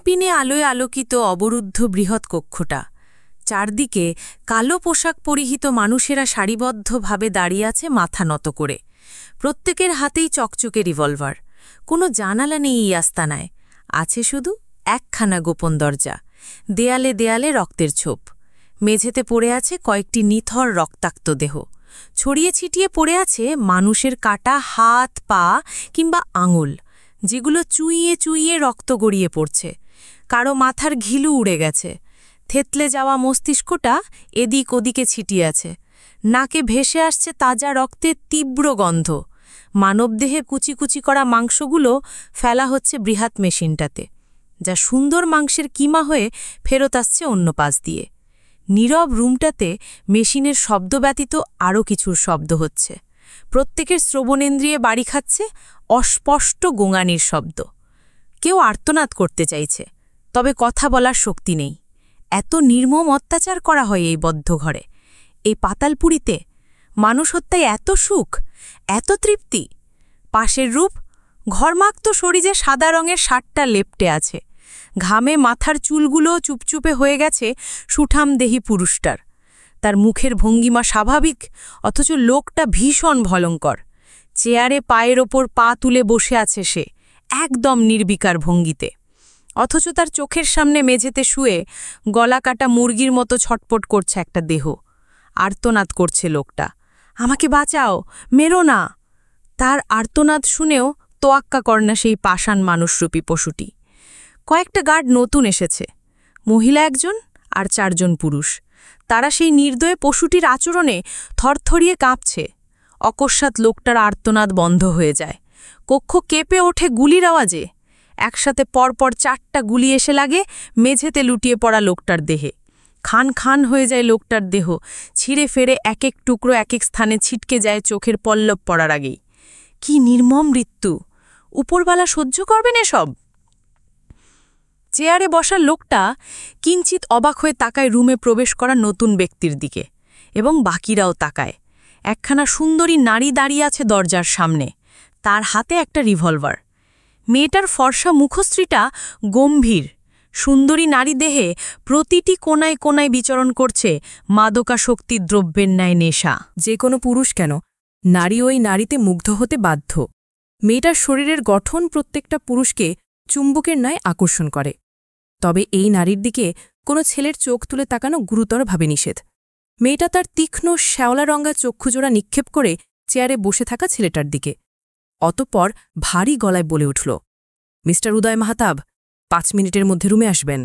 পিনপিনে আলোয় আলোকিত অবরুদ্ধ বৃহৎ কক্ষটা। চারদিকে কালো পোশাক পরিহিত মানুষেরা সারিবদ্ধভাবে দাঁড়িয়ে আছে মাথা নত করে। প্রত্যেকের হাতেই চকচকে রিভলভার। কোনো জানালা নেই এই আস্তানায়, আছে শুধু একখানা গোপন দরজা। দেয়ালে দেয়ালে রক্তের ছোপ। মেঝেতে পড়ে আছে কয়েকটি নিথর রক্তাক্ত দেহ। ছড়িয়ে ছিটিয়ে পড়ে আছে মানুষের কাটা হাত, পা কিংবা আঙুল, যেগুলো চুইয়ে চুইয়ে রক্ত গড়িয়ে পড়ছে। কারো মাথার ঘিলু উড়ে গেছে। থেতলে যাওয়া মস্তিষ্কটা এদিক ওদিকে ছিটিয়ে আছে। নাকে ভেসে আসছে তাজা রক্তের তীব্র গন্ধ। মানবদেহে কুচি কুচি করা মাংসগুলো ফেলা হচ্ছে বৃহৎ মেশিনটাতে, যা সুন্দর মাংসের কিমা হয়ে ফেরত আসছে অন্য পাশ দিয়ে। নীরব রুমটাতে মেশিনের শব্দ ব্যতীত আরও কিছুর শব্দ হচ্ছে। প্রত্যেকের শ্রবণেন্দ্রিয়ে বাড়ি খাচ্ছে অস্পষ্ট গোঙানির শব্দ। কেউ আর্তনাদ করতে চাইছে, তবে কথা বলার শক্তি নেই। এত নির্মম অত্যাচার করা হয় এই বদ্ধ ঘরে, এই পাতালপুরীতে। মানুষ হত্যায় এত সুখ, এত তৃপ্তি। পাশের রূপ ঘরমাক্ত শরীরে সাদা রঙের শার্টটা লেপ্টে আছে। ঘামে মাথার চুলগুলো চুপচুপে হয়ে গেছে সুঠাম দেহি পুরুষটার। তার মুখের ভঙ্গিমা স্বাভাবিক, অথচ লোকটা ভীষণ ভয়ঙ্কর। চেয়ারে পায়ের ওপর পা তুলে বসে আছে সে, একদম নির্বিকার ভঙ্গিতে। অথচ তার চোখের সামনে মেঝেতে শুয়ে গলা কাটা মুরগির মতো ছটপট করছে একটা দেহ। আর্তনাদ করছে লোকটা, আমাকে বাঁচাও, মেরো না। তার আর্তনাদ শুনেও তোয়াক্কা করে না সেই পাষাণ মানুষরূপী পশুটি। কয়েকটা গার্ড নতুন এসেছে, মহিলা একজন আর 4 জন পুরুষ। তারা সেই নির্দয় পশুটির আচরণে থরথরিয়ে কাঁপছে। অকস্মাৎ লোকটার আর্তনাদ বন্ধ হয়ে যায়। কক্ষ কেঁপে ওঠে গুলির আওয়াজে। একসাথে পরপর 4টা গুলি এসে লাগে মেঝেতে লুটিয়ে পড়া লোকটার দেহে। খান খান হয়ে যায় লোকটার দেহ, ছিঁড়ে ফেড়ে এক এক টুকরো এক এক স্থানে ছিটকে যায় চোখের পল্লব পড়ার আগেই। কি নির্মম মৃত্যু! উপরবালা সহ্য করবেন এসব? চেয়ারে বসা লোকটা কিঞ্চিত অবাক হয়ে তাকায় রুমে প্রবেশ করা নতুন ব্যক্তির দিকে, এবং বাকিরাও তাকায়। একখানা সুন্দরী নারী দাঁড়িয়ে আছে দরজার সামনে, তার হাতে একটা রিভলভার। মেয়েটার ফর্সা মুখশ্রীটা গম্ভীর। সুন্দরী নারী দেহে প্রতিটি কোনায় কোনায় বিচরণ করছে মাদকাসক্তি দ্রব্যের ন্যায় নেশা। যে কোনো পুরুষ কেন, নারী ওই নারীতে মুগ্ধ হতে বাধ্য। মেয়েটার শরীরের গঠন প্রত্যেকটা পুরুষকে চুম্বকের ন্যায় আকর্ষণ করে। তবে এই নারীর দিকে কোনো ছেলের চোখ তুলে তাকানো গুরুতরভাবে নিষেধ। মেয়েটা তার তীক্ষ্ণ শ্যাওলারঙা চক্ষুজোড়া নিক্ষেপ করে চেয়ারে বসে থাকা ছেলেটার দিকে। অতঃপর ভারী গলায় বলে উঠল, মিস্টার উদয় মাহাতাব, 5 মিনিটের মধ্যে রুমে আসবেন।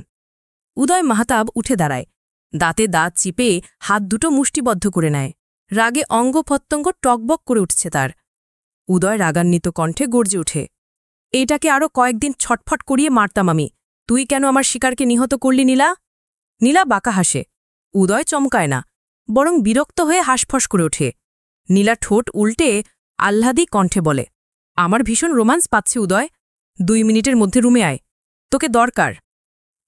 উদয় মাহাতাব উঠে দাঁড়ায়, দাঁতে দাঁত চিপে হাত দুটো মুষ্টিবদ্ধ করে নেয়। রাগে অঙ্গপ্রত্যঙ্গ টকবক করে উঠছে তার। উদয় রাগান্বিত কণ্ঠে গর্জে উঠে, এটাকে আরও কয়েকদিন ছটফট করিয়ে মারতাম আমি। তুই কেন আমার শিকারকে নিহত করলি নীলা? নীলা বাঁকা হাসে। উদয় চমকায় না, বরং বিরক্ত হয়ে হাঁসফস করে ওঠে। নীলা ঠোঁট উল্টে আহ্লাদি কণ্ঠে বলে, আমার ভীষণ রোমান্স পাচ্ছে উদয়, 2 মিনিটের মধ্যে রুমে আয়, তোকে দরকার।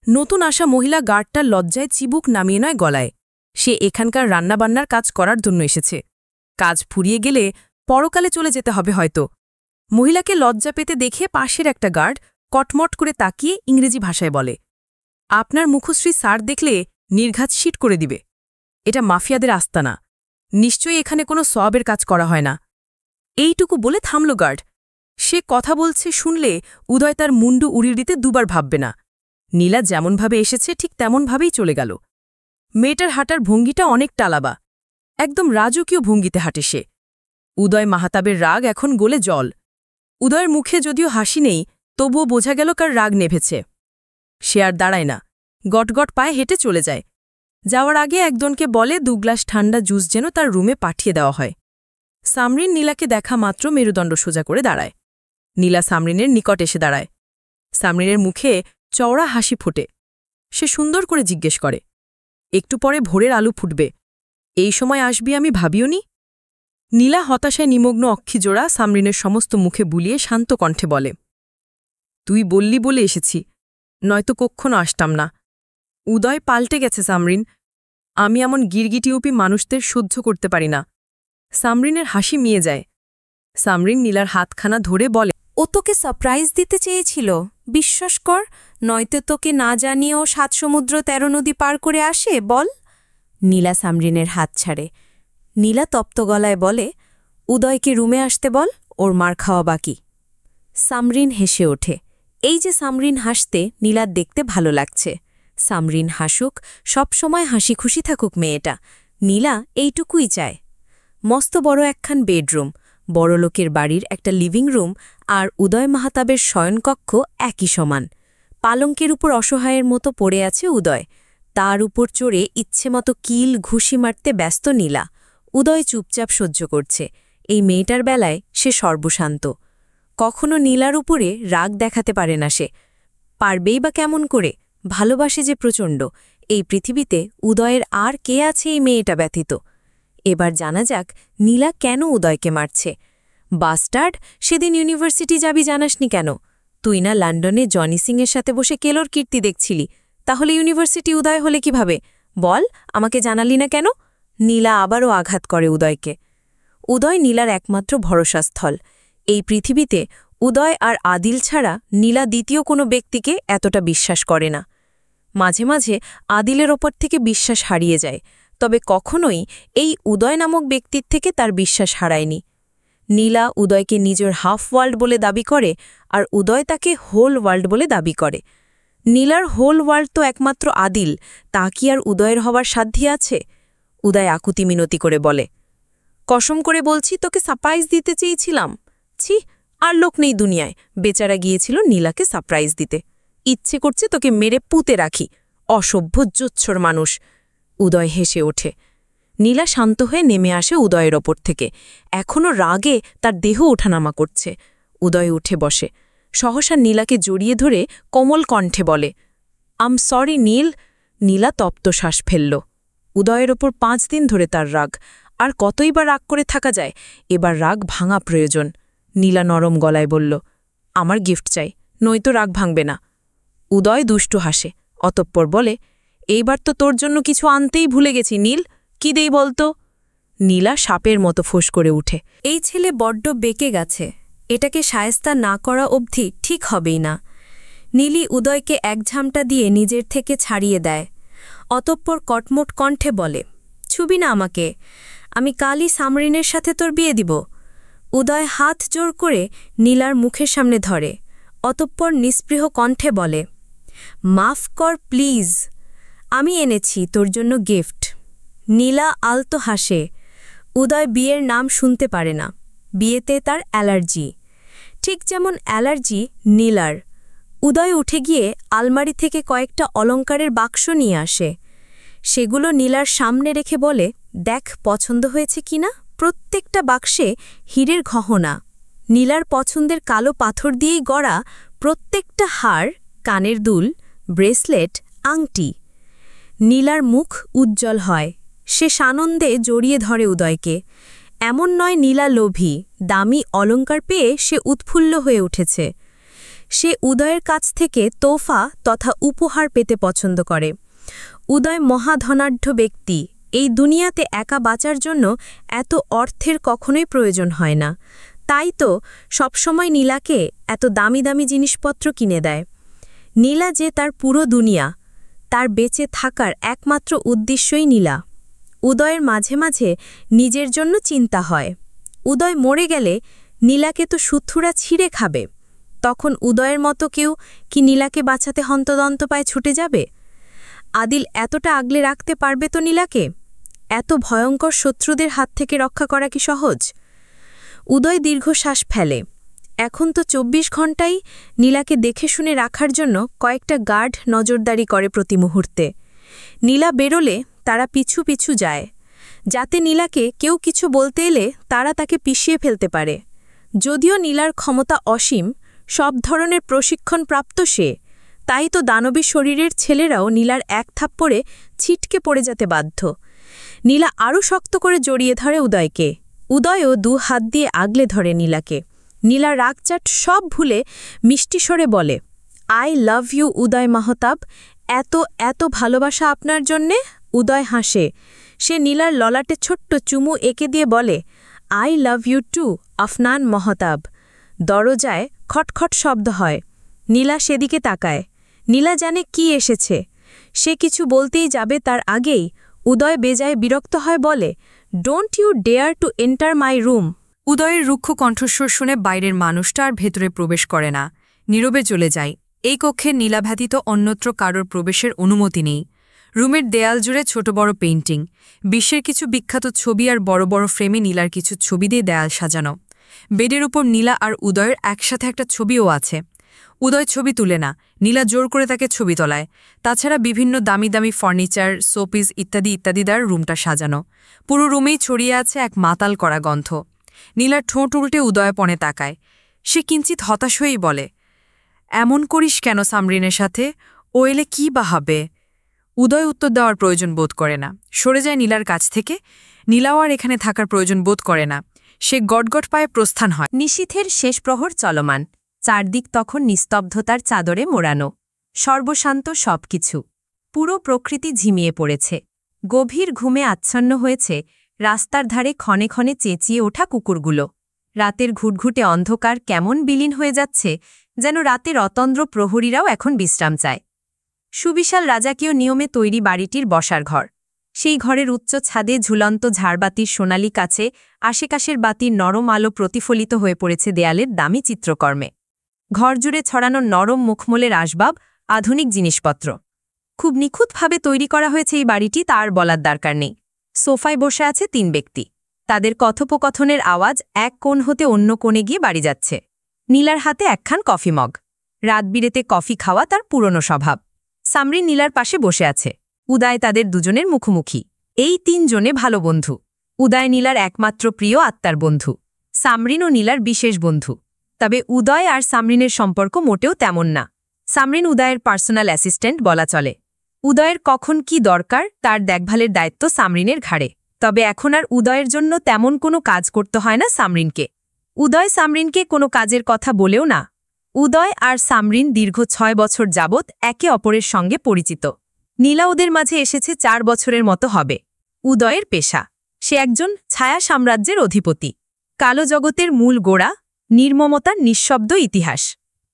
নতুন আসা মহিলা গার্ডটার লজ্জায় চিবুক নামিয়ে নয় গলায়। সে এখানকার রান্নাবান্নার কাজ করার জন্য এসেছে। কাজ ফুরিয়ে গেলে পরকালে চলে যেতে হবে হয়তো। মহিলাকে লজ্জা পেতে দেখে পাশের একটা গার্ড কটমট করে তাকিয়ে ইংরেজি ভাষায় বলে, আপনার মুখশ্রী স্যার দেখলে নির্ঘাত শিট করে দিবে। এটা মাফিয়াদের আস্তানা, নিশ্চয়ই এখানে কোনো সওয়াবের কাজ করা হয় না। এইটুকু বলে থামল গার্ড। সে কথা বলছে শুনলে উদয় তার মুন্ডু উড়িয়ে দিতে দুবার ভাববে না। নীলা যেমনভাবে এসেছে ঠিক তেমনভাবেই চলে গেল। মেয়েটার হাঁটার ভঙ্গিটা অনেক টালাবা, একদম রাজকীয় ভঙ্গিতে হাঁটে সে। উদয় মাহাতাবের রাগ এখন গলে জল। উদয়ের মুখে যদিও হাসি নেই, তবুও বোঝা গেল কার রাগ নেভেছে। সে আর দাঁড়ায় না, গটগট পায়ে হেঁটে চলে যায়। যাওয়ার আগে একজনকে বলে 2 গ্লাস ঠান্ডা জুস যেন তার রুমে পাঠিয়ে দেওয়া হয়। সামরিন নীলাকে দেখা মাত্র মেরুদণ্ড সোজা করে দাঁড়ায়। নীলা সামরিনের নিকট এসে দাঁড়ায়। সামরিনের মুখে চওড়া হাসি ফোটে। সে সুন্দর করে জিজ্ঞেস করে, একটু পরে ভোরের আলু ফুটবে, এই সময় আসবি আমি ভাবিওনি? নীলা হতাশায় নিমগ্ন অক্ষিজোড়া সামরিনের সমস্ত মুখে বুলিয়ে শান্ত কণ্ঠে বলে, তুই বললি বলে এসেছি, নয়তো কক্ষণও আসতাম না। উদয় পাল্টে গেছে সামরিন, আমি এমন গিরগিটিউপি মানুষদের সহ্য করতে পারি না। সামরিনের হাসি মিয়ে যায়। সামরিন নীলার হাতখানা ধরে বলে, ও তোকে সারপ্রাইজ দিতে চেয়েছিল, বিশ্বাস কর, নয়তো তোকে না জানিয়েও 7 সমুদ্র 13 নদী পার করে আসে, বল। নীলা সামরিনের হাত ছাড়ে। নীলা তপ্ত গলায় বলে, উদয়কে রুমে আসতে বল, ওর মার খাওয়া বাকি। সামরিন হেসে ওঠে। এই যে সামরিন হাসতে নীলার দেখতে ভালো লাগছে। সামরিন হাসুক, সবসময় হাসি খুশি থাকুক মেয়েটা। নীলা এইটুকুই চায়। মস্ত বড় একখান বেডরুম, বড়লোকের বাড়ির একটা লিভিং রুম আর উদয় মাহাতাবের শয়নকক্ষ একই সমান। পালঙ্কের উপর অসহায়ের মতো পড়ে আছে উদয়। তার উপর চড়ে ইচ্ছেমতো কিল ঘুষি মারতে ব্যস্ত নীলা। উদয় চুপচাপ সহ্য করছে। এই মেয়েটার বেলায় সে সর্বশান্ত। কখনো নীলার উপরে রাগ দেখাতে পারে না সে। পারবেই বা কেমন করে? ভালোবাসে যে প্রচণ্ড। এই পৃথিবীতে উদয়ের আর কে আছে এই মেয়েটা ব্যতীত? এবার জানা যাক নীলা কেন উদয়কে মারছে। বাস্টার্ড, সেদিন ইউনিভার্সিটি যাবি জানাসনি কেন? তুই না লন্ডনে জনি সিংয়ের সাথে বসে কেলোর কীর্তি দেখছিলি, তাহলে ইউনিভার্সিটি উদয় হলে কিভাবে? বল, আমাকে জানালি না কেন? নীলা আবারও আঘাত করে উদয়কে। উদয় নীলার একমাত্র ভরসাস্থল। এই পৃথিবীতে উদয় আর আদিল ছাড়া নীলা দ্বিতীয় কোনো ব্যক্তিকে এতটা বিশ্বাস করে না। মাঝে মাঝে আদিলের ওপর থেকে বিশ্বাস হারিয়ে যায়, তবে কখনোই এই উদয় নামক ব্যক্তির থেকে তার বিশ্বাস হারায়নি। নীলা উদয়কে নিজের হাফ ওয়ার্ল্ড বলে দাবি করে, আর উদয় তাকে হোল ওয়ার্ল্ড বলে দাবি করে। নীলার হোল ওয়ার্ল্ড তো একমাত্র আদিল, তা কি আর উদয়ের হবার সাধ্যি আছে? উদয় আকুতি মিনতি করে বলে, কসম করে বলছি তোকে সারপ্রাইজ দিতে চেয়েছিলাম। ছি, আর লোক নেই দুনিয়ায়, বেচারা গিয়েছিল নীলাকে সারপ্রাইজ দিতে। ইচ্ছে করছে তোকে মেরে পুঁতে রাখি, অসভ্য জোচ্ছর মানুষ। উদয় হেসে ওঠে। নীলা শান্ত হয়ে নেমে আসে উদয়ের ওপর থেকে। এখনও রাগে তার দেহ ওঠানামা করছে। উদয় উঠে বসে। সহসা নীলাকে জড়িয়ে ধরে কোমল কণ্ঠে বলে, আম সরি নীল। নীলা তপ্ত শ্বাস ফেলল। উদয়ের ওপর 5 দিন ধরে তার রাগ, আর কতই বা রাগ করে থাকা যায়? এবার রাগ ভাঙা প্রয়োজন। নীলা নরম গলায় বলল, আমার গিফট চাই, নয়তো রাগ ভাঙবে না। উদয় দুষ্টু হাসে, অতঃপর বলে, এইবার তো তোর জন্য কিছু আনতেই ভুলে গেছি নীল, কি দেই বলতো? নীলা সাপের মতো ফোঁস করে উঠে। এই ছেলে বড্ড বেঁকে গেছে, এটাকে শায়েস্তা না করা অবধি ঠিক হবেই না। নীলি উদয়কে এক ঝামটা দিয়ে নিজের থেকে ছাড়িয়ে দেয়। অতঃপর কটমট কণ্ঠে বলে, ছুবি না আমাকে, আমি কালই সামরিনের সাথে তোর বিয়ে দিব। উদয় হাত জোর করে নীলার মুখের সামনে ধরে। অতঃপর নিস্পৃহ কণ্ঠে বলে, মাফ কর প্লিজ, আমি এনেছি তোর জন্য গিফট। নীলা আলতো হাসে। উদয় বিয়ের নাম শুনতে পারে না। বিয়েতে তার অ্যালার্জি, ঠিক যেমন অ্যালার্জি নীলার। উদয় উঠে গিয়ে আলমারি থেকে কয়েকটা অলংকারের বাক্স নিয়ে আসে। সেগুলো নীলার সামনে রেখে বলে, দেখ পছন্দ হয়েছে কিনা। প্রত্যেকটা বাক্সে হীরের গহনা। নীলার পছন্দের কালো পাথর দিয়েই গড়া প্রত্যেকটা হার, কানের দুল, ব্রেসলেট, আংটি। নীলার মুখ উজ্জ্বল হয়। সে সানন্দে জড়িয়ে ধরে উদয়কে। এমন নয় নীলা লোভী, দামি অলংকার পেয়ে সে উৎফুল্ল হয়ে উঠেছে। সে উদয়ের কাছ থেকে তোফা তথা উপহার পেতে পছন্দ করে। উদয় মহাধনাঢ্য ব্যক্তি। এই দুনিয়াতে একা বাঁচার জন্য এত অর্থের কখনোই প্রয়োজন হয় না। তাই তো সবসময় নীলাকে এত দামি দামি জিনিসপত্র কিনে দেয়। নীলা যে তার পুরো দুনিয়া, তার বেঁচে থাকার একমাত্র উদ্দেশ্যই নীলা। উদয়ের মাঝে মাঝে নিজের জন্য চিন্তা হয়। উদয় মরে গেলে নীলাকে তো সুথুরা ছিঁড়ে খাবে। তখন উদয়ের মতো কেউ কি নীলাকে বাঁচাতে হন্তদন্ত পায়ে ছুটে যাবে? আদিল এতটা আগলে রাখতে পারবে তো নীলাকে? এত ভয়ঙ্কর শত্রুদের হাত থেকে রক্ষা করা কি সহজ? উদয় দীর্ঘশ্বাস ফেলে। এখন তো 24 ঘণ্টাই নীলাকে দেখে শুনে রাখার জন্য কয়েকটা গার্ড নজরদারি করে প্রতি মুহূর্তে। নীলা বেরোলে তারা পিছু পিছু যায়, যাতে নীলাকে কেউ কিছু বলতে এলে তারা তাকে পিষিয়ে ফেলতে পারে। যদিও নীলার ক্ষমতা অসীম, সব ধরনের প্রশিক্ষণ প্রাপ্ত সে, তাই তো দানবী শরীরের ছেলেরাও নীলার এক থাপ্পড়ে ছিটকে পড়ে যেতে বাধ্য। নীলা আরও শক্ত করে জড়িয়ে ধরে উদয়কে। উদয়ও 2 হাত দিয়ে আগলে ধরে নীলাকে। নীলা রাগচাট সব ভুলে মিষ্টি স্বরে বলে, আই লাভ ইউ উদয় মাহতাব, এত এত ভালোবাসা আপনার জন্যে। উদয় হাসে। সে নীলার ললাটে ছোট্ট চুমু এঁকে দিয়ে বলে, I love you too Afnan Mahtab. দরজায় খটখট শব্দ হয়। নীলা সেদিকে তাকায়। নীলা জানে কি এসেছে। সে কিছু বলতেই যাবে তার আগেই উদয় বেজায় বিরক্ত হয় বলে, "don't you dare to enter my room." উদয়ের রুক্ষ কণ্ঠস্বর শুনে বাইরের মানুষটা আর ভেতরে প্রবেশ করে না, নীরবে চলে যায়। এই কক্ষে নীলা ব্যতীত অন্যত্র কারোর প্রবেশের অনুমতি নেই। রুমের দেয়াল জুড়ে ছোট বড় পেইন্টিং, বিশ্বের কিছু বিখ্যাত ছবি আর বড় বড় ফ্রেমে নীলার কিছু ছবি দিয়ে দেয়াল সাজানো। বেডের উপর নীলা আর উদয়ের একসাথে একটা ছবিও আছে। উদয় ছবি তুলে না, নীলা জোর করে তাকে ছবি তোলায়। তাছাড়া বিভিন্ন দামি দামি ফার্নিচার, শোপিস ইত্যাদি ইত্যাদি দ্বারা রুমটা সাজানো। পুরো রুমেই ছড়িয়ে আছে এক মাতাল করা গন্ধ। নীলার ঠোঁট উল্টে উদয়পণে তাকায়। সে কিঞ্চিত হতাশ হয়েই বলে, এমন করিস কেন সামরিনের সাথে? ও এলে কী বা হবে? উদয় উত্তর দেওয়ার প্রয়োজন বোধ করে না, সরে যায় নীলার কাছ থেকে। নীলাও আর এখানে থাকার প্রয়োজন বোধ করে না। সে গটগট পায়ে প্রস্থান হয়। নিশীথের শেষ প্রহর চলমান। চারদিক তখন নিস্তব্ধতার চাদরে মোড়ানো। সর্বশান্ত সবকিছু। পুরো প্রকৃতি ঝিমিয়ে পড়েছে। গভীর ঘুমে আচ্ছন্ন হয়েছে রাস্তার ধারে ক্ষণে ক্ষণে চেঁচিয়ে ওঠা কুকুরগুলো। রাতের ঘুটঘুটে অন্ধকার কেমন বিলীন হয়ে যাচ্ছে, যেন রাতের অতন্দ্র প্রহরীরাও এখন বিশ্রাম চায়। সুবিশাল রাজকীয় নিয়মে তৈরি বাড়িটির বসার ঘর। সেই ঘরের উচ্চ ছাদে ঝুলন্ত ঝাড়বাতির সোনালি কাছে আশেপাশের বাতির নরম আলো প্রতিফলিত হয়ে পড়েছে দেয়ালের দামি চিত্রকর্মে। ঘরজুড়ে ছড়ানো নরম মুখমোলের আসবাব, আধুনিক জিনিসপত্র। খুব নিখুঁতভাবে তৈরি করা হয়েছে এই বাড়িটি, তার বলার দরকার নেই। সোফায় বসে আছে ৩ ব্যক্তি। তাদের কথোপকথনের আওয়াজ এক কোণ হতে অন্য কোণে গিয়ে বাড়ি যাচ্ছে। নীলার হাতে একখান কফি মগ। রাতবিরেতে কফি খাওয়া তার পুরনো স্বভাব। সামরিন নীলার পাশে বসে আছে। উদয় তাদের দুজনের মুখোমুখি। এই ৩ জনে ভালো বন্ধু। উদয় নীলার একমাত্র প্রিয় আত্মার বন্ধু। সামরিন ও নীলার বিশেষ বন্ধু। তবে উদয় আর সামরিনের সম্পর্ক মোটেও তেমন না। সামরিন উদয়ের পার্সোনাল অ্যাসিস্ট্যান্ট বলা চলে। উদয়ের কখন কি দরকার তার দেখভালের দায়িত্ব সামরিনের ঘাড়ে। তবে এখন আর উদয়ের জন্য তেমন কোনো কাজ করতে হয় না সামরিনকে। উদয় সামরিনকে কোনো কাজের কথা বলেও না। উদয় আর সামরিন দীর্ঘ ৬ বছর যাবৎ একে অপরের সঙ্গে পরিচিত। নীলা ওদের মাঝে এসেছে ৪ বছরের মতো হবে। উদয়ের পেশা, সে একজন ছায়া সাম্রাজ্যের অধিপতি। কালো জগতের মূল গোড়া, নির্মমতার নিঃশব্দ ইতিহাস।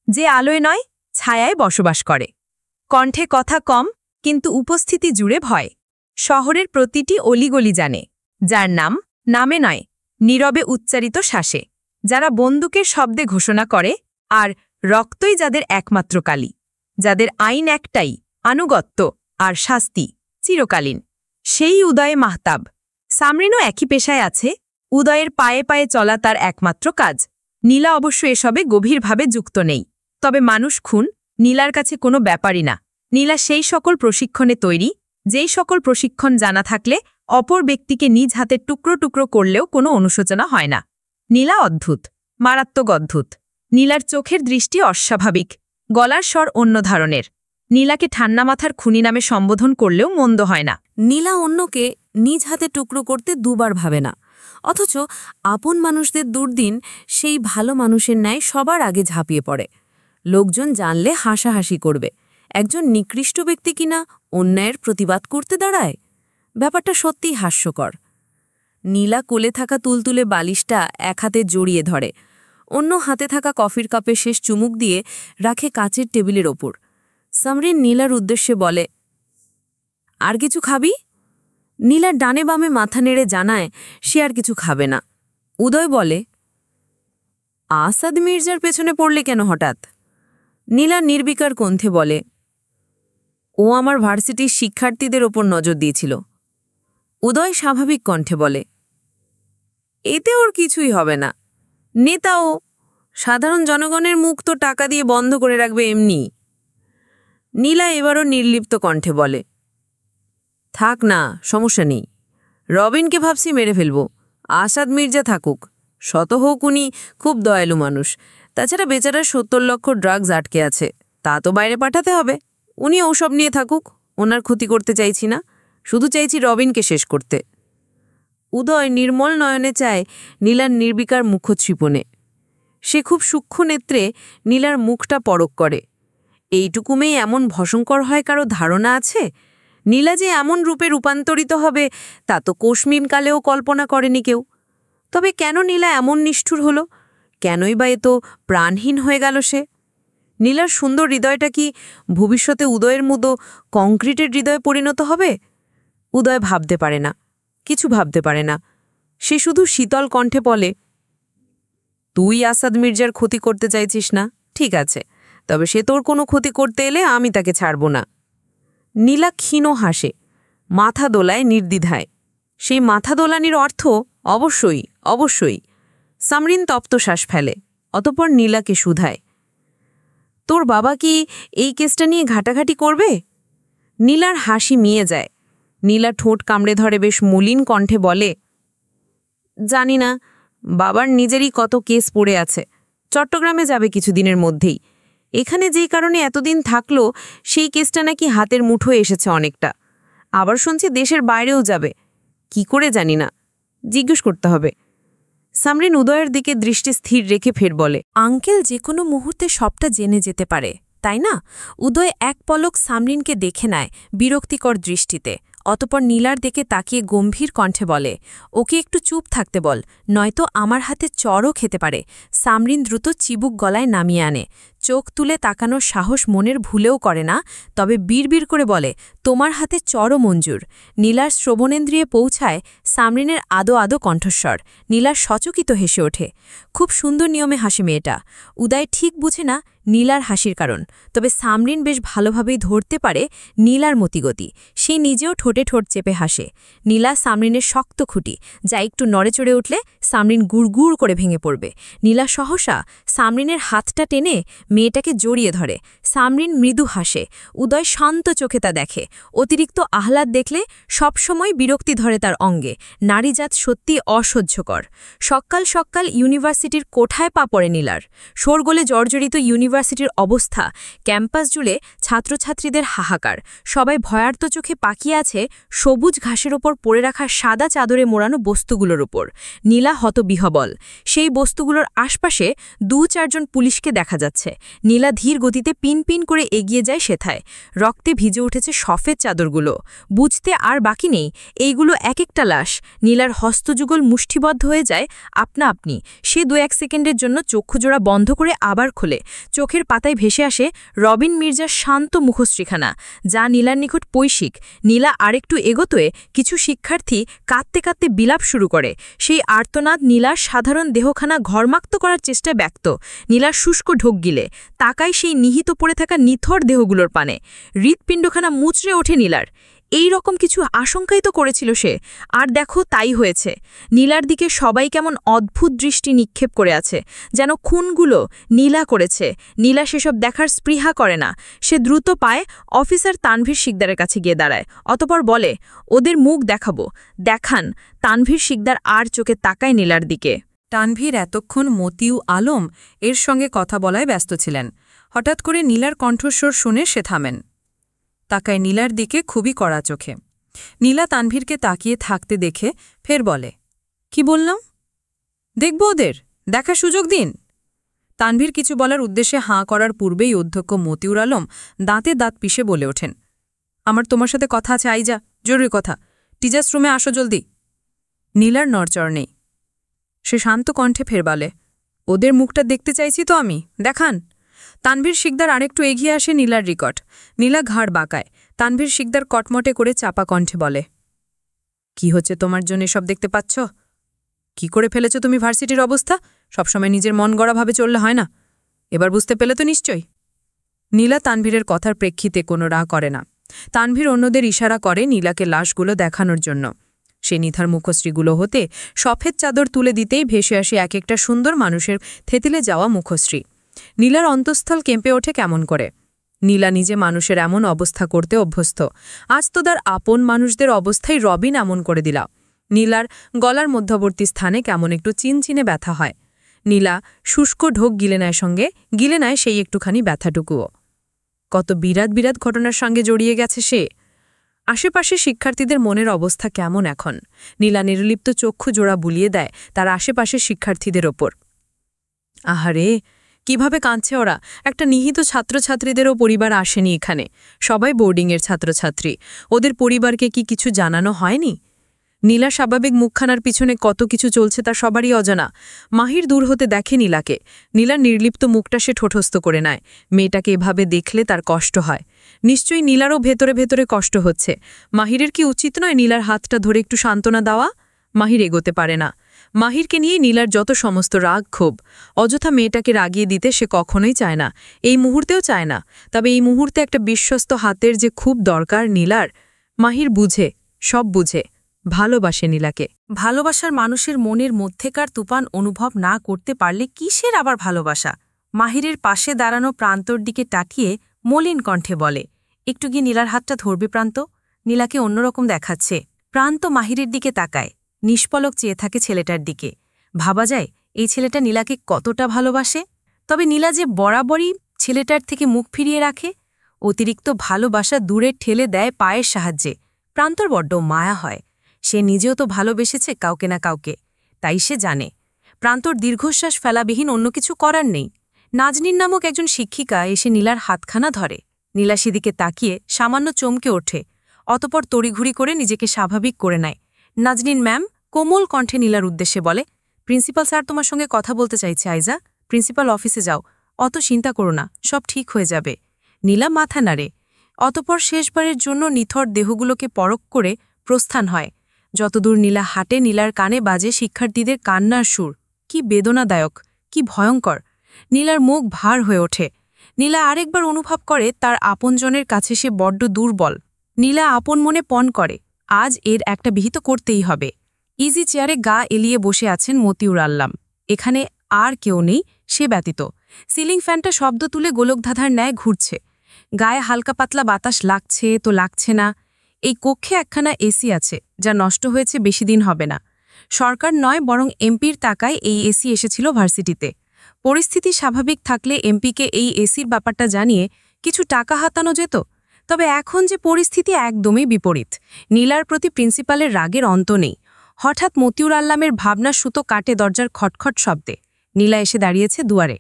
যে আলোয় নয়, ছায়ায় বসবাস করে। কণ্ঠে কথা কম, কিন্তু উপস্থিতি জুড়ে ভয়। শহরের প্রতিটি অলিগলি জানে। যার নাম নামে নয়, নীরবে উচ্চারিত শ্বাসে। যারা বন্দুকের শব্দে ঘোষণা করে, আর রক্তই যাদের একমাত্র কালি। যাদের আইন একটাই, আনুগত্য আর শাস্তি চিরকালীন। সেই উদয়ে মাহতাব। সামরিনও একই পেশায় আছে। উদয়ের পায়ে পায়ে চলা তার একমাত্র কাজ। নীলা অবশ্য এসবে গভীরভাবে যুক্ত নেই। তবে মানুষ খুন নীলার কাছে কোনো ব্যাপারই না। নীলা সেই সকল প্রশিক্ষণে তৈরি, যেই সকল প্রশিক্ষণ জানা থাকলে অপর ব্যক্তিকে নিজ হাতে টুকরো টুকরো করলেও কোনো অনুশোচনা হয় না। নীলা অদ্ভুত, মারাত্মক অদ্ভুত। নীলার চোখের দৃষ্টি অস্বাভাবিক, গলার স্বর অন্য ধরনের। নীলাকে ঠান্ডা মাথার খুনি নামে সম্বোধন করলেও মন্দ হয় না। নীলা অন্যকে নিজ হাতে টুকরো করতে দুবার ভাবে না, অথচ আপন মানুষদের দুর্দিন সেই ভালো মানুষের ন্যায় সবার আগে ঝাঁপিয়ে পড়ে। লোকজন জানলে হাসাহাসি করবে, একজন নিকৃষ্ট ব্যক্তি কিনা অন্যায়ের প্রতিবাদ করতে দাঁড়ায়। ব্যাপারটা সত্যিই হাস্যকর। নীলা কোলে থাকা তুলতুলে বালিশটা এক হাতে জড়িয়ে ধরে, অন্য হাতে থাকা কফির কাপে শেষ চুমুক দিয়ে রাখে কাচের টেবিলের ওপর। সামরিন নীলার উদ্দেশ্যে বলে, আর কিছু খাবি? নীলার ডানে বামে মাথা নেড়ে জানায় সে আর কিছু খাবে না। উদয় বলে, আসাদ মির্জার পেছনে পড়লে কেন হঠাৎ? নীলা নির্বিকার কণ্ঠে বলে, ও আমার ভার্সিটির শিক্ষার্থীদের ওপর নজর দিয়েছিল। উদয় স্বাভাবিক কণ্ঠে বলে, এতে ওর কিছুই হবে না। নেতাও সাধারণ জনগণের মুখ তো টাকা দিয়ে বন্ধ করে রাখবে এমনি। নীলা এবারও নির্লিপ্ত কণ্ঠে বলে, থাক না, সমস্যা নেই। রবিনকে ভাবছি মেরে ফেলব। আসাদ মির্জা থাকুক, শত হোক উনি খুব দয়ালু মানুষ। তাছাড়া বেচারার ৭০ লক্ষ ড্রাগস আটকে আছে, তা তো বাইরে পাঠাতে হবে। উনি ওসব নিয়ে থাকুক, ওনার ক্ষতি করতে চাইছি না, শুধু চাইছি রবিনকে শেষ করতে। উদয় নির্মল নয়নে চায় নীলার নির্বিকার মুখচ্ছিপনে। সে খুব সূক্ষ্ম নেত্রে নীলার মুখটা পরখ করে। এইটুকুমেই এমন ভয়ঙ্কর হয় কারো ধারণা আছে? নীলা যে এমন রূপে রূপান্তরিত হবে তা তো কোশমিনকালেও কল্পনা করেনি কেউ। তবে কেন নীলা এমন নিষ্ঠুর হল? কেনই বা এত প্রাণহীন হয়ে গেল সে? নীলার সুন্দর হৃদয়টা কি ভবিষ্যতে উদয়ের মতো কংক্রিটের হৃদয়ে পরিণত হবে? উদয় ভাবতে পারে না, কিছু ভাবতে পারে না। সে শুধু শীতল কণ্ঠে বলে, তুই আসাদ মির্জার ক্ষতি করতে চাইছিস না, ঠিক আছে, তবে সে তোর কোনো ক্ষতি করতে এলে আমি তাকে ছাড়ব না। নীলা ক্ষীণ হাসে, মাথা দোলায় নির্দ্বিধায়। সেই মাথা দোলানির অর্থ অবশ্যই, অবশ্যই। সামরিন তপ্ত শ্বাস ফেলে, অতঃপর নীলাকে শুধায়, তোর বাবা কি এই কেসটা নিয়ে ঘাটাঘাটি করবে? নীলার হাসি মিয়ে যায়। নীলা ঠোঁট কামড়ে ধরে বেশ মলিন কণ্ঠে বলে, জানি না, বাবার নিজেরই কত কেস পড়ে আছে। চট্টগ্রামে যাবে কিছুদিনের মধ্যেই। এখানে যেই কারণে এতদিন থাকলো সেই কেসটা নাকি হাতের মুঠোয় এসেছে অনেকটা। আবার শুনছি দেশের বাইরেও যাবে, কি করে জানি না, জিজ্ঞেস করতে হবে। সামরিন উদয়ের দিকে দৃষ্টি স্থির রেখে ফের বলে, আঙ্কেল যে কোনো মুহূর্তে সবটা জেনে যেতে পারে, তাই না? উদয় এক পলক সামরিনকে দেখে নেয় বিরক্তিকর দৃষ্টিতে, অতপর নীলার দিকে তাকিয়ে গম্ভীর কণ্ঠে বলে, ওকে একটু চুপ থাকতে বল, নয়তো আমার হাতে চড়ও খেতে পারে। সামরিন দ্রুত চিবুক গলায় নামিয়ে আনে, চোখ তুলে তাকানোর সাহস মনের ভুলেও করে না, তবে বিড়বিড় করে বলে, তোমার হাতে চড়ও মঞ্জুর। নীলার শ্রবণেন্দ্রিয়ে পৌঁছায় সামরিনের আদো আদো কণ্ঠস্বর। নীলার সচকিত হেসে ওঠে। খুব সুন্দর নিয়মে হাসি মেয়েটা। উদয় ঠিক বুঝে না নীলার হাসির কারণ, তবে সামরিন বেশ ভালোভাবেই ধরতে পারে নীলার মতিগতি। সে নিজেও ঠোঁটে ঠোঁট চেপে হাসে। নীলা সামরিনের শক্ত খুঁটি, যা একটু নড়ে চড়ে উঠলে সামরিন গুড়গুড় করে ভেঙে পড়বে। নীলা সহসা সামরিনের হাতটা টেনে মেয়েটাকে জড়িয়ে ধরে। সামরিন মৃদু হাসে। উদয় শান্ত চোখে তা দেখে। অতিরিক্ত আহ্লাদ দেখলে সবসময় বিরক্তি ধরে তার অঙ্গে। নারীজাত সত্যি অসহ্যকর। সকাল সকাল ইউনিভার্সিটির কোঠায় পা পড়ে নীলার। শোরগোলে জর্জরিত ইউনিভার্সিটির অবস্থা, ক্যাম্পাস জুড়ে ছাত্রছাত্রীদের হাহাকার। সবাই ভয়ার্ত চোখে পাকিয়ে আছে সবুজ ঘাসের ওপর পড়ে রাখা সাদা চাদরে মোড়ানো বস্তুগুলোর উপর। নীলা হতবিহবল। সেই বস্তুগুলোর আশপাশে ২-৪ জন পুলিশকে দেখা যাচ্ছে। নীলা ধীর গতিতে পিন পিন করে এগিয়ে যায় সেথায়। রক্তে ভিজে উঠেছে সফেদ চাদরগুলো। বুঝতে আর বাকি নেই এইগুলো এক একটা লাশ। নীলার হস্তযুগল মুষ্টিবদ্ধ হয়ে যায় আপনা আপনি। সে ২-১ সেকেন্ডের জন্য চক্ষুজোড়া বন্ধ করে আবার খোলে। চোখের পাতায় ভেসে আসে রবিন মির্জার শান্ত মুখশ্রীখানা, যা নীলার নিকট পৈশিক। নীলা আরেকটু এগোতোয় কিছু শিক্ষার্থী কাঁদতে কাঁদতে বিলাপ শুরু করে। সেই আর্তনাদ নীলার সাধারণ দেহখানা ঘরমাক্ত করার চেষ্টায় ব্যক্ত। নীলার শুষ্ক ঢোক গিলে তাকায় সেই নিহিত পড়ে থাকা নিথর দেহগুলোর পানে। হৃৎপিণ্ডখানা মুচড়ে ওঠে নীলার। এই রকম কিছু আশঙ্কাই তো করেছিল সে, আর দেখো তাই হয়েছে। নীলার দিকে সবাই কেমন অদ্ভুত দৃষ্টি নিক্ষেপ করে আছে, যেন খুনগুলো নীলা করেছে। নীলা সেসব দেখার স্পৃহা করে না। সে দ্রুত পায়ে অফিসার তানভীর শিকদারের কাছে গিয়ে দাঁড়ায়, অতপর বলে, ওদের মুখ দেখাবো, দেখান। তানভীর শিকদার আর চোখে তাকায় নীলার দিকে। তানভীর এতক্ষণ মতিউ আলম এর সঙ্গে কথা বলায় ব্যস্ত ছিলেন। হঠাৎ করে নীলার কণ্ঠস্বর শুনে সে থামেন। তাকায় নীলার দিকে খুবই কড়া চোখে। নীলা তানভীরকে তাকিয়ে থাকতে দেখে ফের বলে, কি বললাম? দেখব ওদের, দেখার সুযোগ দিন। তানভীর কিছু বলার উদ্দেশ্যে হাঁ করার পূর্বেই অধ্যক্ষ মতিউর আলম দাঁতে দাঁত পিষে বলে ওঠেন, আমার তোমার সাথে কথা আছে, আইজা, জরুরি কথা। টিচার্স রুমে আসো জলদি। নীলার নড়চড় নেই। সে শান্ত কণ্ঠে ফের বলে, ওদের মুখটা দেখতে চাইছি তো আমি, দেখান। তানভীর শিকদার আরেকটু এগিয়ে আসে নীলার নিকট। নীলা ঘাড় বাঁকায়। তানভীর শিকদার কটমটে করে চাপা কণ্ঠে বলে, কি হচ্ছে তোমার জন্য এসব দেখতে পাচ্ছ? কি করে ফেলেছ তুমি ভার্সিটির অবস্থা? সবসময় নিজের মন গড়াভাবে চললে হয় না। এবার বুঝতে পেলে তো নিশ্চয়ই। নীলা তানভীরের কথার প্রেক্ষিতে কোনো রাগ করে না। তানভীর অন্যদের ইশারা করে নীলাকে লাশগুলো দেখানোর জন্য। সে নিথার মুখশ্রীগুলো হতে সফেদ চাদর তুলে দিতেই ভেসে আসে এক একটা সুন্দর মানুষের থেতিলে যাওয়া মুখশ্রী। নীলার অন্তঃস্থল কেঁপে ওঠে কেমন করে। নীলা নিজে মানুষের এমন অবস্থা করতে অভ্যস্ত। আজ তো তার আপন মানুষদের অবস্থায় রবিন এমন করে দিলা। নীলার গলার মধ্যবর্তী স্থানে কেমন একটু চিনচিনে ব্যথা হয়। নীলা শুষ্ক ঢোক গিলে নেয় সেই একটুখানি ব্যথাটুকুও। কত বিরাট বিরাট ঘটনার সঙ্গে জড়িয়ে গেছে সে। আশেপাশে শিক্ষার্থীদের মনের অবস্থা কেমন এখন? নীলা নির্লিপ্ত চক্ষু জোড়া বুলিয়ে দেয় তার আশেপাশের শিক্ষার্থীদের ওপর। আহারে, কিভাবে কাঁদছে ওরা! একটা নিহিত ছাত্রছাত্রীদেরও পরিবার আসেনি এখানে। সবাই বোর্ডিংয়ের ছাত্রছাত্রী। ওদের পরিবারকে কি কিছু জানানো হয়নি? নীলা স্বাভাবিক মুখখানার পিছনে কত কিছু চলছে তা সবারই অজানা। মাহির দূর হতে দেখে নীলাকে। নীলার নির্লিপ্ত মুখটা সে ঠোঁটস্থ করে নেয়। মেয়েটাকে এভাবে দেখলে তার কষ্ট হয়। নিশ্চয়ই নীলারও ভেতরে ভেতরে কষ্ট হচ্ছে। মাহিরের কি উচিত নয় নীলার হাতটা ধরে একটু সান্ত্বনা দেওয়া? মাহির এগোতে পারে না। মাহিরকে নিয়ে নীলার যত সমস্ত রাগ ক্ষোভ। অযথা মেয়েটাকে রাগিয়ে দিতে সে কখনোই চায় না, এই মুহূর্তেও চায় না। তবে এই মুহূর্তে একটা বিশ্বস্ত হাতের যে খুব দরকার নীলার। মাহির বুঝে, সব বুঝে, ভালোবাসে নীলাকে। ভালোবাসার মানুষের মনের মধ্যেকার তুফান অনুভব না করতে পারলে কিসের আবার ভালোবাসা? মাহিরের পাশে দাঁড়ানো প্রান্তর দিকে তাকিয়ে মলিন কণ্ঠে বলে, একটু গিয়ে নীলার হাতটা ধরবে প্রান্ত? নীলাকে অন্যরকম দেখাচ্ছে। প্রান্ত মাহিরের দিকে তাকায়, নিষ্পলক চেয়ে থাকে ছেলেটার দিকে। ভাবা যায় এই ছেলেটা নীলাকে কতটা ভালোবাসে। তবে নীলা যে বরাবরই ছেলেটার থেকে মুখ ফিরিয়ে রাখে। অতিরিক্ত ভালোবাসা দূরে ঠেলে দেয় পায়ের সাহায্যে। প্রান্তর বড্ড মায়া হয়। সে নিজেও তো ভালোবেসেছে কাউকে না কাউকে, তাই সে জানে প্রান্তর দীর্ঘশ্বাস ফেলাবিহীন অন্য কিছু করার নেই। নাজনীন নামক একজন শিক্ষিকা এসে নীলার হাতখানা ধরে। নীলা সেদিকে তাকিয়ে সামান্য চমকে ওঠে, অতপর তড়িঘুড়ি করে নিজেকে স্বাভাবিক করে নেয়। নাজনীন ম্যাম কোমল কণ্ঠে নীলার উদ্দেশ্যে বলে, প্রিন্সিপাল স্যার তোমার সঙ্গে কথা বলতে চাইছে আইজা। প্রিন্সিপাল অফিসে যাও, অত চিন্তা করো না, সব ঠিক হয়ে যাবে। নীলা মাথা নাড়ে। অতপর শেষবারের জন্য নিথর দেহগুলোকে পরখ করে প্রস্থান হয়। যতদূর নীলা হাঁটে নীলার কানে বাজে শিক্ষার্থীদের কান্নার সুর। কি বেদনাদায়ক, কি ভয়ঙ্কর! নীলার মুখ ভার হয়ে ওঠে। নীলা আরেকবার অনুভব করে তার আপনজনের কাছে সে বড্ড দুর্বল। নীলা আপন মনে পণ করে, আজ এর একটা বিহিত করতেই হবে। ইজি চেয়ারে গা এলিয়ে বসে আছেন মতিউর আল্লাম। এখানে আর কেউ নেই সে ব্যতীত। সিলিং ফ্যানটা শব্দ তুলে গোলকধাঁধার ন্যায় ঘুরছে। গায়ে হালকা পাতলা বাতাস লাগছে তো লাগছে না। এই কক্ষে একখানা এসি আছে, যা নষ্ট হয়েছে বেশি দিন হবে না। সরকার নয় বরং এমপির টাকায় এই এসি এসেছিল ভার্সিটিতে। পরিস্থিতি স্বাভাবিক থাকলে এমপিকে এই এসির ব্যাপারটা জানিয়ে কিছু টাকা হাতানো যেত। তবে এখন যে পরিস্থিতি একদমই বিপরীত। নীলার প্রতি প্রিন্সিপালের রাগের অন্ত নেই। হঠাৎ মতিউর আল্লামের ভাবনা সুতো কাটে দরজার খটখট শব্দে। নীলা এসে দাঁড়িয়েছে দুয়ারে।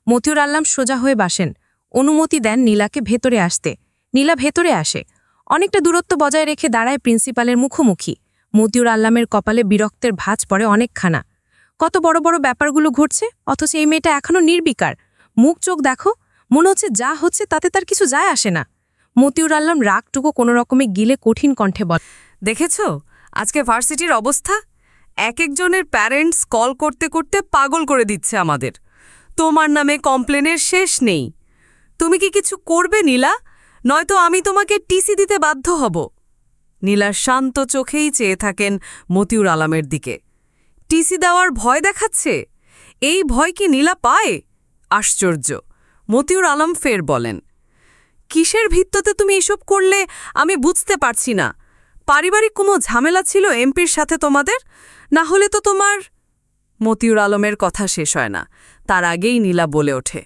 মতিউর আল্লাম সোজা হয়ে বাসেন, অনুমতি দেন নীলাকে ভেতরে আসতে। নীলা ভেতরে আসে। অনেকটা দূরত্ব বজায় রেখে দাঁড়ায় প্রিন্সিপালের মুখোমুখি। মতিউর আল্লামের কপালে বিরক্তের ভাঁজ পড়ে অনেকখানা। কত বড় বড় ব্যাপারগুলো ঘটছে, অথচ এই মেয়েটা এখনও নির্বিকার। মুখ চোখ দেখো, মনে হচ্ছে যা হচ্ছে তাতে তার কিছু যায় আসে না। মতিউর আল্লাম রাগটুকু কোনো রকমে গিলে কঠিন কণ্ঠে বলে, দেখেছ আজকে ভার্সিটির অবস্থা? এক একজনের প্যারেন্টস কল করতে করতে পাগল করে দিচ্ছে আমাদের। তোমার নামে কমপ্লেনের শেষ নেই। তুমি কি কিছু করবে নীলা? নয়তো আমি তোমাকে টিসি দিতে বাধ্য হব। নীলার শান্ত চোখেই চেয়ে থাকেন মতিউর আলমের দিকে। টিসি দেওয়ার ভয় দেখাচ্ছে? এই ভয় কি নীলা পায়? আশ্চর্য। মতিউর আলম ফের বলেন, কিসের ভিত্তিতে তুমি এসব করলে আমি বুঝতে পারছি না। পারিবারিক কোনো ঝামেলা ছিল এমপির সাথে তোমাদের? না হলে তো তোমার... মতিউর আলমের কথা শেষ হয় না, তার আগেই নীলা বলে ওঠে,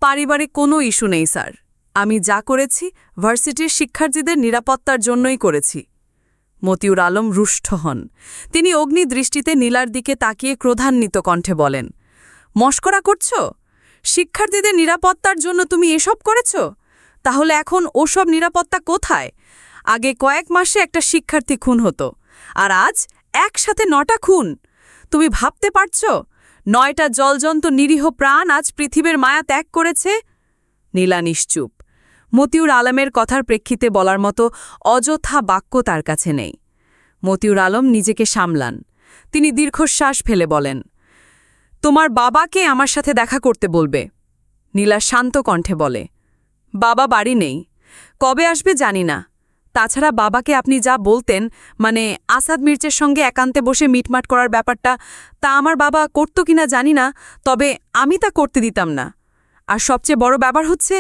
পারিবারিক কোনো ইস্যু নেই স্যার। আমি যা করেছি ভার্সিটির শিক্ষার্থীদের নিরাপত্তার জন্যই করেছি। মতিউর আলম রুষ্ট হন। তিনি অগ্নিদৃষ্টিতে নীলার দিকে তাকিয়ে ক্রোধান্বিত কণ্ঠে বলেন, মস্করা করছ? শিক্ষার্থীদের নিরাপত্তার জন্য তুমি এসব করেছ? তাহলে এখন ওসব নিরাপত্তা কোথায়? আগে কয়েক মাসে একটা শিক্ষার্থী খুন হতো, আর আজ একসাথে 9টা খুন। তুমি ভাবতে পারছ 9টা জলজন্ত নিরীহ প্রাণ আজ পৃথিবীর মায়া ত্যাগ করেছে? নীলা নিশ্চুপ। মতিউর আলমের কথার প্রেক্ষিতে বলার মতো অযথা বাক্য তার কাছে নেই। মতিউর আলম নিজেকে সামলান। তিনি দীর্ঘশ্বাস ফেলে বলেন, তোমার বাবাকে আমার সাথে দেখা করতে বলবে। নীলা শান্ত কণ্ঠে বলে, বাবা বাড়ি নেই, কবে আসবে জানি না। তাছাড়া বাবাকে আপনি যা বলতেন, মানে আসাদ মির্চের সঙ্গে একান্তে বসে মিটমাট করার ব্যাপারটা, তা আমার বাবা করত কিনা জানি না, তবে আমি তা করতে দিতাম না। আর সবচেয়ে বড় ব্যাপার হচ্ছে,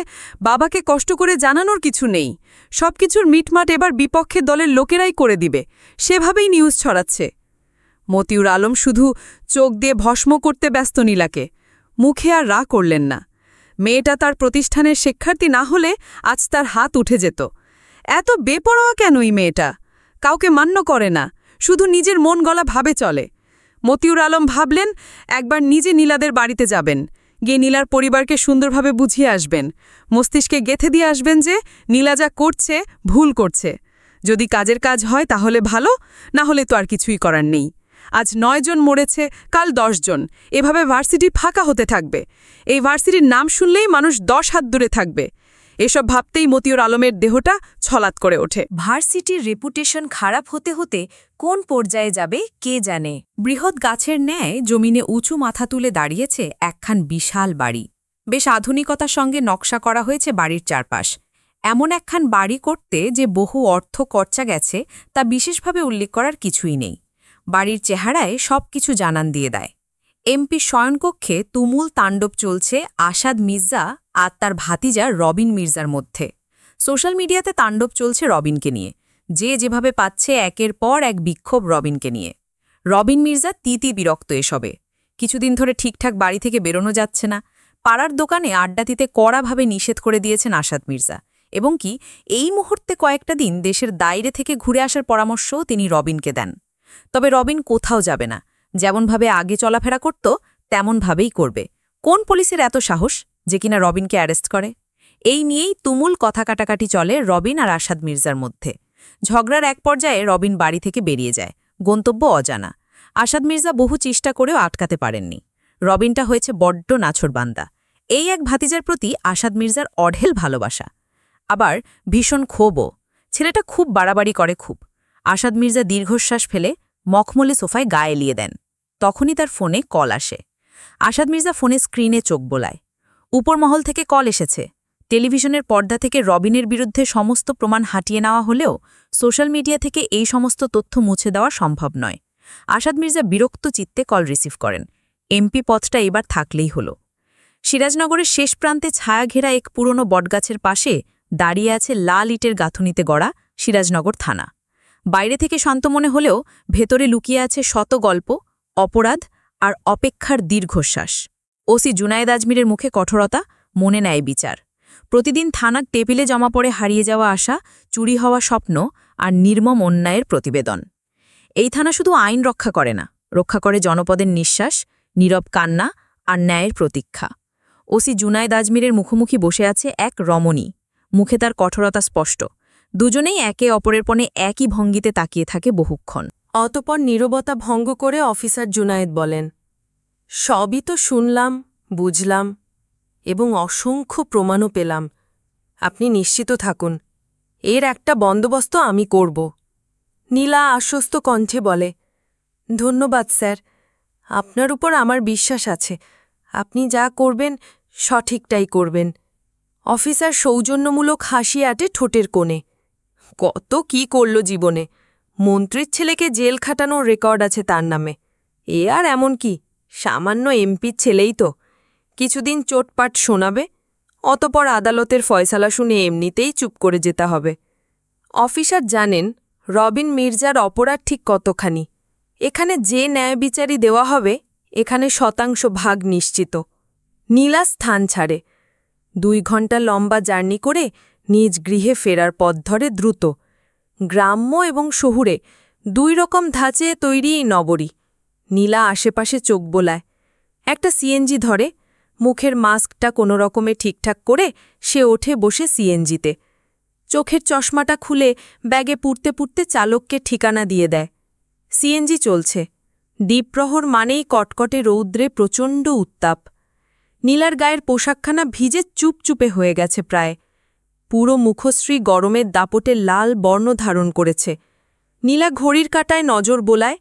বাবাকে কষ্ট করে জানানোর কিছু নেই। সবকিছুর মিটমাট এবার বিপক্ষের দলের লোকেরাই করে দিবে, সেভাবেই নিউজ ছড়াচ্ছে। মতিউর আলম শুধু চোখ দিয়ে ভস্ম করতে ব্যস্ত নীলাকে, মুখে আর রাগ করলেন না। মেয়েটা তার প্রতিষ্ঠানের শিক্ষার্থী না হলে আজ তার হাত উঠে যেত। এত বেপরোয়া কেন এই মেয়েটা? কাউকে মান্য করে না, শুধু নিজের মন গলা ভাবে চলে। মতিউর আলম ভাবলেন একবার নিজে নীলাদের বাড়িতে যাবেন, গিয়ে নীলার পরিবারকে সুন্দরভাবে বুঝিয়ে আসবেন, মস্তিষ্কে গেঁথে দিয়ে আসবেন যে নীলা যা করছে ভুল করছে। যদি কাজের কাজ হয় তাহলে ভালো, না হলে তো আর কিছুই করার নেই। আজ 9 জন মরেছে, কাল 10 জন, এভাবে ভার্সিটি ফাঁকা হতে থাকবে। এই ভার্সিটির নাম শুনলেই মানুষ 10 হাত দূরে থাকবে। এসব ভাবতেই মতিউর আলমের দেহটা ছলাৎ করে ওঠে। ভার্সিটির রেপুটেশন খারাপ হতে হতে কোন পর্যায়ে যাবে কে জানে। বৃহৎ গাছের ন্যায় জমিনে উঁচু মাথা তুলে দাঁড়িয়েছে একখান বিশাল বাড়ি। বেশ আধুনিকতার সঙ্গে নকশা করা হয়েছে বাড়ির চারপাশ। এমন একখান বাড়ি করতে যে বহু অর্থ খরচা গেছে তা বিশেষভাবে উল্লেখ করার কিছুই নেই। বাড়ির চেহারায় সবকিছু জানান দিয়ে দেয়। এমপি শয়নকক্ষে তুমুল তাণ্ডব চলছে আসাদ মির্জা আর তার ভাতিজা রবিন মির্জার মধ্যে। সোশ্যাল মিডিয়াতে তাণ্ডব চলছে রবিনকে নিয়ে। যে যেভাবে পাচ্ছে একের পর এক বিক্ষোভ রবিনকে নিয়ে। রবিন মির্জা তিতি বিরক্ত এসবে। কিছুদিন ধরে ঠিকঠাক বাড়ি থেকে বেরোনো যাচ্ছে না। পাড়ার দোকানে আড্ডা দিতে কড়াভাবে নিষেধ করে দিয়েছেন আসাদ মির্জা, এবং কি এই মুহূর্তে কয়েকটা দিন দেশের বাইরে থেকে ঘুরে আসার পরামর্শও তিনি রবিনকে দেন। তবে রবিন কোথাও যাবে না। যেমনভাবে আগে চলাফেরা করত তেমনভাবেই করবে। কোন পুলিশের এত সাহস যে কিনা রবিনকে অ্যারেস্ট করে? এই নিয়েই তুমুল কথা কাটাকাটি চলে রবিন আর আসাদ মির্জার মধ্যে। ঝগড়ার এক পর্যায়ে রবিন বাড়ি থেকে বেরিয়ে যায়, গন্তব্য অজানা। আসাদ মির্জা বহু চেষ্টা করেও আটকাতে পারেননি। রবিনটা হয়েছে বড্ড নাছোড়বান্দা। এই এক ভাতিজার প্রতি আসাদ মির্জার অঢেল ভালোবাসা, আবার ভীষণ ক্ষোভও। ছেলেটা খুব বাড়াবাড়ি করে খুব। আসাদ মির্জা দীর্ঘশ্বাস ফেলে মখমলে সোফায় গা এলিয়ে দেন। তখনই তার ফোনে কল আসে। আসাদ মির্জা ফোনে স্ক্রিনে চোখ বোলায়। উপর মহল থেকে কল এসেছে। টেলিভিশনের পর্দা থেকে রবিনের বিরুদ্ধে সমস্ত প্রমাণ হাঁটিয়ে নেওয়া হলেও সোশ্যাল মিডিয়া থেকে এই সমস্ত তথ্য মুছে দেওয়া সম্ভব নয়। আসাদ মির্জা বিরক্ত চিত্তে কল রিসিভ করেন। এমপি পদটা এবার থাকলেই হল। সিরাজনগরের শেষ প্রান্তে ছায়া ঘেরা এক পুরনো বটগাছের পাশে দাঁড়িয়ে আছে লাল ইটের গাঁথুনিতে গড়া সিরাজনগর থানা। বাইরে থেকে শান্ত মনে হলেও ভেতরে লুকিয়ে আছে শত গল্প, অপরাধ আর অপেক্ষার দীর্ঘশ্বাস। ওসি জুনায়েদ আজমিরের মুখে কঠোরতা, মনে নেয় বিচার। প্রতিদিন থানার টেবিলে জমা পড়ে হারিয়ে যাওয়া আশা, চুরি হওয়া স্বপ্ন আর নির্মম অন্যায়ের প্রতিবেদন। এই থানা শুধু আইন রক্ষা করে না, রক্ষা করে জনপদের নিঃশ্বাস, নীরব কান্না আর ন্যায়ের প্রতীক্ষা। ওসি জুনায়েদ আজমিরের মুখোমুখি বসে আছে এক রমণী। মুখে তার কঠোরতা স্পষ্ট। দুজনেই একে অপরের পণে একই ভঙ্গিতে তাকিয়ে থাকে বহুক্ষণ। অতপর নীরবতা ভঙ্গ করে অফিসার জুনায়েদ বলেন, সবই তো শুনলাম, বুঝলাম এবং অসংখ্য প্রমাণও পেলাম। আপনি নিশ্চিত থাকুন, এর একটা বন্দোবস্ত আমি করব। নীলা আশ্বস্ত কণ্ঠে বলে, ধন্যবাদ স্যার, আপনার উপর আমার বিশ্বাস আছে। আপনি যা করবেন সঠিকটাই করবেন। অফিসার সৌজন্যমূলক হাসি আটে ঠোঁটের কোণে। কত কি করল জীবনে! মন্ত্রীর ছেলেকে জেল খাটানোর রেকর্ড আছে তার নামে। এ আর এমন কি, সামান্য এমপির ছেলেই তো। কিছুদিন চোটপাট শোনাবে, অতপর আদালতের ফয়সালা শুনে এমনিতেই চুপ করে যেতে হবে। অফিসার জানেন রবিন মির্জার অপরাধ ঠিক কতখানি। এখানে যে ন্যায় বিচারই দেওয়া হবে, এখানে শতাংশ ভাগ নিশ্চিত। নীলা স্থান ছাড়ে। 2 ঘণ্টা লম্বা জার্নি করে নিজ গৃহে ফেরার পথ ধরে দ্রুত। গ্রাম্য এবং শহুরে 2 রকম ধাঁচে তৈরি নগরী। নীলা আশেপাশে চোখ বোলায়। একটা সিএনজি ধরে। মুখের মাস্কটা কোনো রকমে ঠিকঠাক করে সে ওঠে বসে সিএনজিতে। চোখের চশমাটা খুলে ব্যাগে পুড়তে পুড়তে চালককে ঠিকানা দিয়ে দেয়। সিএনজি চলছে। দ্বীপ্রহর মানেই কটকটে রৌদ্রে প্রচণ্ড উত্তাপ। নীলার গায়ের পোশাকখানা ভিজে চুপচুপে হয়ে গেছে প্রায়। পুরো মুখশ্রী গরমের দাপটে লাল বর্ণ ধারণ করেছে। নীলা ঘড়ির কাঁটায় নজর বোলায়।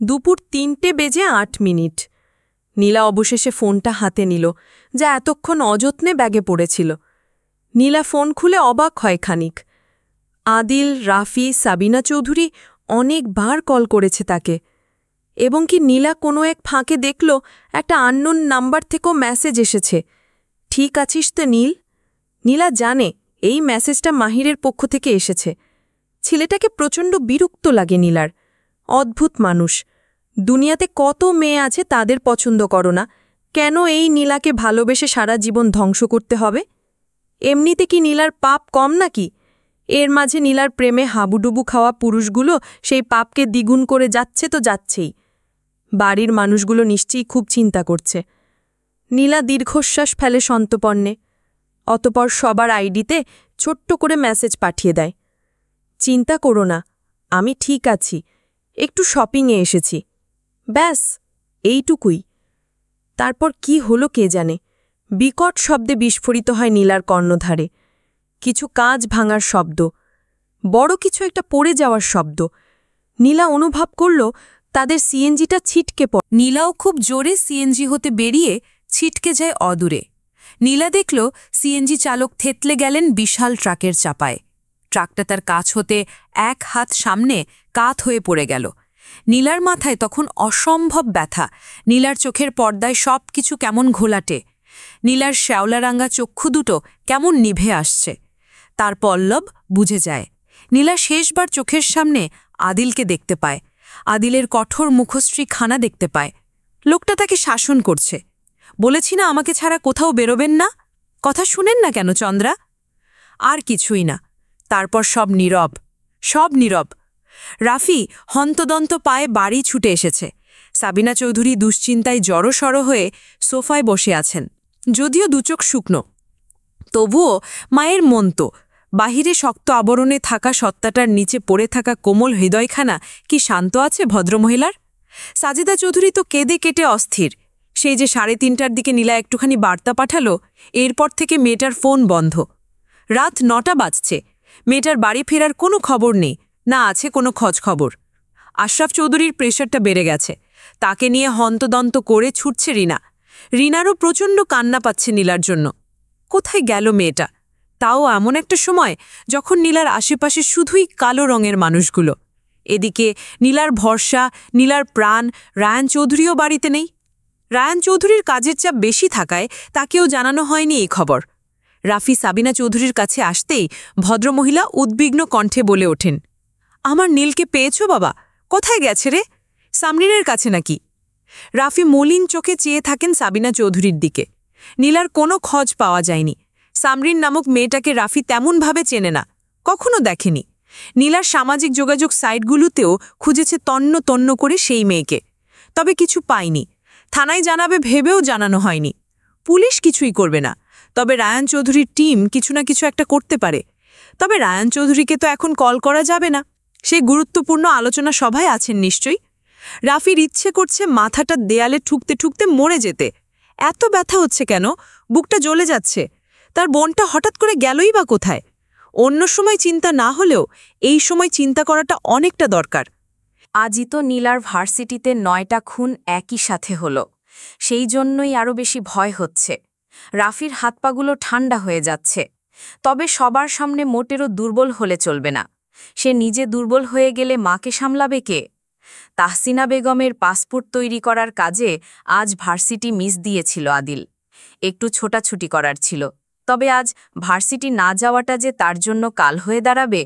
দুপুর 3:08। নীলা অবশেষে ফোনটা হাতে নিল, যা এতক্ষণ অযত্নে ব্যাগে পড়েছিল। নীলা ফোন খুলে অবাক হয় খানিক। আদিল, রাফি, সাবিনা চৌধুরী অনেকবার কল করেছে তাকে। এবং কি নীলা কোনো এক ফাঁকে দেখল একটা আননোন নাম্বার থেকেও মেসেজ এসেছে। ঠিক আছিস তো নীল? নীলা জানে এই মেসেজটা মাহিরের পক্ষ থেকে এসেছে। ছেলেটাকে প্রচণ্ড বিরক্ত লাগে নীলার। অদ্ভুত মানুষ। দুনিয়াতে কত মেয়ে আছে তাদের পছন্দ করো না, কেন এই নীলাকে ভালোবেসে সারা জীবন ধ্বংস করতে হবে? এমনিতে কি নীলার পাপ কম নাকি? এর মাঝে নীলার প্রেমে হাবুডুবু খাওয়া পুরুষগুলো সেই পাপকে দ্বিগুণ করে যাচ্ছে তো যাচ্ছেই। বাড়ির মানুষগুলো নিশ্চয়ই খুব চিন্তা করছে। নীলা দীর্ঘশ্বাস ফেলে সন্তপর্ণে। অতপর সবার আইডিতে ছোট্ট করে মেসেজ পাঠিয়ে দেয়, চিন্তা করো না, আমি ঠিক আছি, একটু শপিংয়ে এসেছি। ব্যাস, এইটুকুই। তারপর কি হলো কে জানে, বিকট শব্দে বিস্ফোরিত হয় নীলার কর্ণধারে। কিছু কাঁচ ভাঙার শব্দ, বড় কিছু একটা পড়ে যাওয়ার শব্দ। নীলা অনুভব করল তাদের সিএনজিটা ছিটকে পড়ে। নীলাও খুব জোরে সিএনজি হতে বেরিয়ে ছিটকে যায় অদূরে। নীলা দেখল সিএনজি চালক থেতলে গেলেন বিশাল ট্রাকের চাপায়। ট্রাকটা তার কাছ হতে এক হাত সামনে কাত হয়ে পড়ে গেল। নীলার মাথায় তখন অসম্ভব ব্যথা। নীলার চোখের পর্দায় সব কিছু কেমন ঘোলাটে। নীলার শ্যাওলারাঙ্গা চক্ষু দুটো কেমন নিভে আসছে। তার পল্লব বুঝে যায়। নীলা শেষবার চোখের সামনে আদিলকে দেখতে পায়। আদিলের কঠোর মুখশ্রী খানা দেখতে পায়। লোকটা তাকে শাসন করছে। বলেছি না আমাকে ছাড়া কোথাও বেরোবেন না? কথা শুনেন না কেন চন্দ্রা? আর কিছুই না। তারপর সব নীরব, সব নীরব। রাফি হন্তদন্ত পায়ে বাড়ি ছুটে এসেছে। সাবিনা চৌধুরী দুশ্চিন্তায় জড়সড় হয়ে সোফায় বসে আছেন, যদিও দুচোখ শুকনো। তবুও মায়ের মন তো। বাহিরে শক্ত আবরণে থাকা সত্তাটার নিচে পড়ে থাকা কোমল হৃদয়খানা কি শান্ত আছে ভদ্রমহিলার? সাজিদা চৌধুরী তো কেঁদে কেটে অস্থির। সেই যে 3:30টার দিকে নীলা একটুখানি বার্তা পাঠালো, এরপর থেকে মেয়েটার ফোন বন্ধ। রাত 9টা বাজছে, মেয়েটার বাড়ি ফেরার কোনো খবর নেই, না আছে কোনো খোঁজখবর। আশরাফ চৌধুরীর প্রেশারটা বেড়ে গেছে। তাকে নিয়ে হন্তদন্ত করে ছুটছে রিনা। রিনারও প্রচণ্ড কান্না পাচ্ছে নীলার জন্য। কোথায় গেল মেয়েটা? তাও এমন একটা সময় যখন নীলার আশেপাশে শুধুই কালো রঙের মানুষগুলো। এদিকে নীলার ভরসা, নীলার প্রাণ রায়ান চৌধুরীও বাড়িতে নেই। রায়ান চৌধুরীর কাজের চাপ বেশি থাকায় তাকেও জানানো হয়নি এই খবর। রাফি সাবিনা চৌধুরীর কাছে আসতেই ভদ্রমহিলা উদ্বিগ্ন কণ্ঠে বলে ওঠেন, আমার নীলকে পেয়েছ বাবা? কোথায় গেছে রে? সামরিনের কাছে নাকি? রাফি মলিন চোখে চেয়ে থাকেন সাবিনা চৌধুরীর দিকে। নীলার কোনো খোঁজ পাওয়া যায়নি। সামরিন নামক মেয়েটাকে রাফি তেমনভাবে চেনে না, কখনো দেখেনি। নীলার সামাজিক যোগাযোগ সাইটগুলোতেও খুঁজেছে তন্ন তন্ন করে সেই মেয়েকে, তবে কিছু পায়নি। থানায় জানাবে ভেবেও জানানো হয়নি। পুলিশ কিছুই করবে না, তবে রায়ান চৌধুরীর টিম কিছু না কিছু একটা করতে পারে। তবে রায়ান চৌধুরীকে তো এখন কল করা যাবে না, সেই গুরুত্বপূর্ণ আলোচনা সভায় আছেন নিশ্চয়ই। রাফির ইচ্ছে করছে মাথাটা দেয়ালে ঠুকতে ঠুকতে মরে যেতে। এত ব্যথা হচ্ছে কেন? বুকটা জ্বলে যাচ্ছে। তার বোনটা হঠাৎ করে গেলই বা কোথায়? অন্য সময় চিন্তা না হলেও এই সময় চিন্তা করাটা অনেকটা দরকার। আজই তো নীলার ভার্সিটিতে 9টা খুন একই সাথে হলো। সেই জন্যই আরও বেশি ভয় হচ্ছে। রাফির হাতপাগুলো ঠান্ডা হয়ে যাচ্ছে। তবে সবার সামনে মোটেরও দুর্বল হলে চলবে না। সে নিজে দুর্বল হয়ে গেলে মাকে সামলাবে কে? তাহসিনা বেগমের পাসপোর্ট তৈরি করার কাজে আজ ভার্সিটি মিস দিয়েছিল আদিল। একটু ছোটাছুটি করার ছিল। তবে আজ ভার্সিটি না যাওয়াটা যে তার জন্য কাল হয়ে দাঁড়াবে,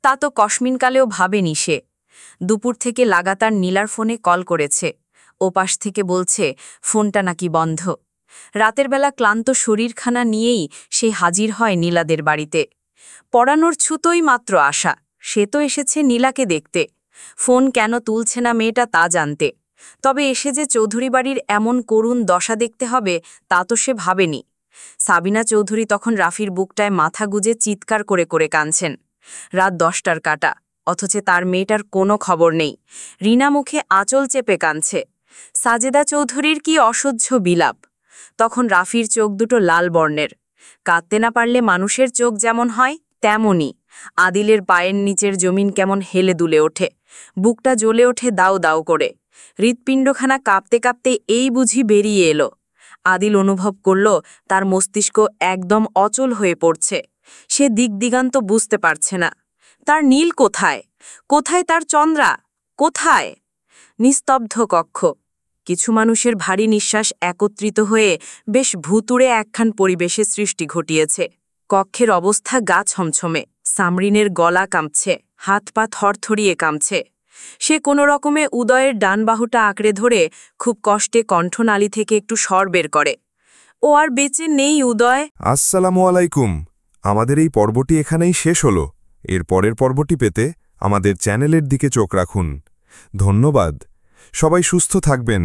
তা তো কসমিনকালেও ভাবেনি সে। দুপুর থেকে লাগাতার নীলার ফোনে কল করেছে। ওপাশ থেকে বলছে ফোনটা নাকি বন্ধ। রাতের বেলা ক্লান্ত শরীরখানা নিয়েই সে হাজির হয় নীলাদের বাড়িতে। পড়ানোর ছুতোই মাত্র আশা, সে তো এসেছে নীলাকে দেখতে। ফোন কেন তুলছে না মেয়েটা তা জানতে। তবে এসে যে চৌধুরী বাড়ির এমন করুণ দশা দেখতে হবে তা তো সে ভাবেনি। সাবিনা চৌধুরী তখন রাফির বুকটায় মাথা গুজে চিৎকার করে করে কাঁদছেন। রাত 10টার কাটা, অথচ তার মেয়েটার কোনো খবর নেই। রিনা মুখে আঁচল চেপে কাঁদছে। সাজেদা চৌধুরীর কি অসহ্য বিলাপ। তখন রাফির চোখ দুটো লাল বর্ণের। কাঁদতে না পারলে মানুষের চোখ যেমন হয় তেমনই। আদিলের পায়ের নিচের জমিন কেমন হেলে দুলে ওঠে। বুকটা জ্বলে ওঠে দাউ দাউ করে। হৃৎপিণ্ডখানা কাঁপতে কাঁপতে এই বুঝি বেরিয়ে এলো। আদিল অনুভব করল তার মস্তিষ্ক একদম অচল হয়ে পড়ছে। সে দিগদিগান্ত বুঝতে পারছে না। তার নীল কোথায়? কোথায় তার চন্দ্রা? কোথায়? নিস্তব্ধ কক্ষ। কিছু মানুষের ভারী নিঃশ্বাস একত্রিত হয়ে বেশ ভুতুড়ে একখান পরিবেশে সৃষ্টি ঘটিয়েছে। কক্ষের অবস্থা গা ছমছমে। সামরিনের গলা কাঁপছে, হাত পা থরথরিয়ে কাঁপছে। সে কোনো রকমে উদয়ের ডান বাহুটা আঁকড়ে ধরে খুব কষ্টে কণ্ঠনালী থেকে একটু স্বর বের করে। ও আর বেঁচে নেই উদয়। আসসালামু আলাইকুম। আমাদের এই পর্বটি এখানেই শেষ হলো। এর পরের পর্বটি পেতে আমাদের চ্যানেলের দিকে চোখ রাখুন। ধন্যবাদ। সবাই সুস্থ থাকবেন।